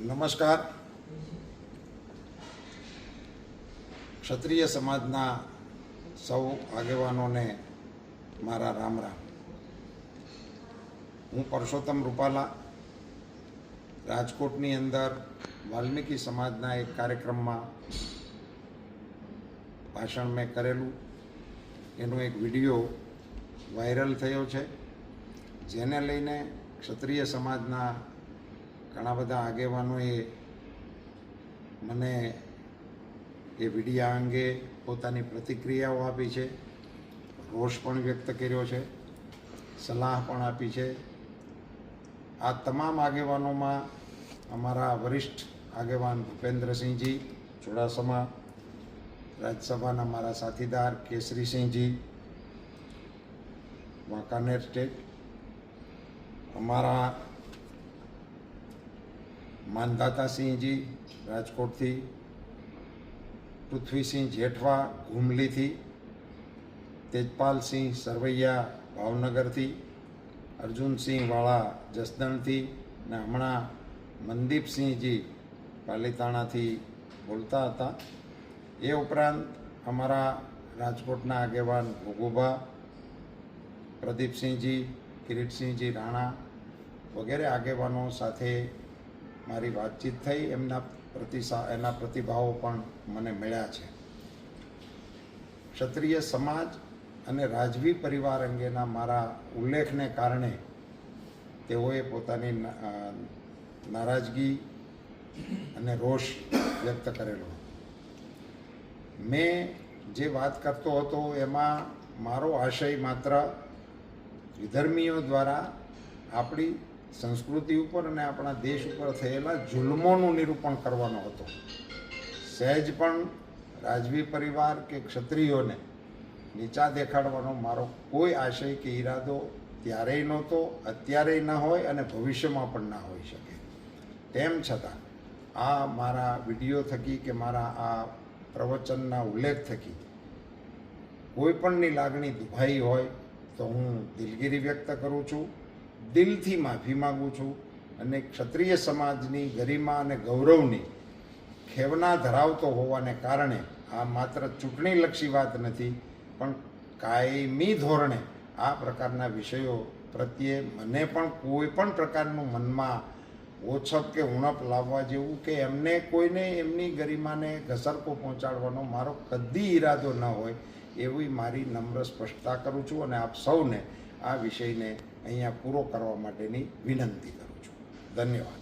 નમસ્કાર. ક્ષત્રિય સમાજના સૌ આગેવાનોને મારા રામ રામ. હું પરસોત્તમ રૂપાલા રાજકોટની અંદર વાલ્મીકી સમાજના એક કાર્યક્રમમાં ભાષણ મેં કરેલું. એનો એક વિડીયો વાયરલ થયો છે, જેને લઈને ક્ષત્રિય સમાજના ઘણા બધા આગેવાનોએ મને એ વિડીયા અંગે પોતાની પ્રતિક્રિયાઓ આપી છે, રોષ પણ વ્યક્ત કર્યો છે, સલાહ પણ આપી છે. આ તમામ આગેવાનોમાં અમારા વરિષ્ઠ આગેવાન ભૂપેન્દ્રસિંહજી ચુડાસમા, રાજ્યસભાના મારા સાથીદાર કેસરીસિંહજી વાંકાનેર સ્ટેટ, અમારા માનદાતાસિંહજી રાજકોટથી, પૃથ્વીસિંહ જેઠવા ઘુમલીથી, તેજપાલસિંહ સરવૈયા ભાવનગરથી, અર્જુનસિંહ વાળા જસદણથી ને હમણાં મનદીપસિંહજી પાલીતાણાથી બોલતા હતા. એ ઉપરાંત અમારા રાજકોટના આગેવાન ભોગુભા, પ્રદીપસિંહજી, કિરીટસિંહજી રાણા વગેરે આગેવાનો સાથે મારી વાતચીત થઈ. એના પ્રતિભાવો પણ મને મળ્યા છે. ક્ષત્રિય સમાજ અને રાજવી પરિવાર અંગેના મારા ઉલ્લેખને કારણે તેઓએ પોતાની નારાજગી અને રોષ વ્યક્ત કરેલો. મેં જે વાત કરતો હતો એમાં મારો આશય માત્ર વિધર્મીઓ દ્વારા આપણી સંસ્કૃતિ ઉપર અને આપણા દેશ ઉપર થયેલા જુલ્મોનું નિરૂપણ કરવાનો હતો. સહેજ પણ રાજવી પરિવાર કે ક્ષત્રિયોને નીચા દેખાડવાનો મારો કોઈ આશય કે ઈરાદો ત્યારેય નહોતો, અત્યારેય ન હોય અને ભવિષ્યમાં પણ ના હોઈ શકે. તેમ છતાં આ મારા વિડીયો થકી કે મારા આ પ્રવચનના ઉલ્લેખ થકી કોઈ પણની લાગણી દુભાઈ હોય તો હું દિલગીરી વ્યક્ત કરું છું, દિલથી માફી માગું છું અને ક્ષત્રિય સમાજની ગરિમા અને ગૌરવની ખેવના ધરાવતો હોવાને કારણે આ માત્ર ચૂંટણીલક્ષી વાત નથી, પણ કાયમી ધોરણે આ પ્રકારના વિષયો પ્રત્યે મને પણ કોઈ પણ પ્રકારનું મનમાં ઓછપ કે ઉણપ લાવવા જેવું કે એમને કોઈને એમની ગરિમાને ઘસરકો પહોંચાડવાનો મારો કદી ઈરાદો ન હોય એવી મારી નમ્ર સ્પષ્ટતા કરું છું અને આપ સૌને આ વિષયને અહીંયા પૂરો કરવા માટેની વિનંતી કરું છું. ધન્યવાદ.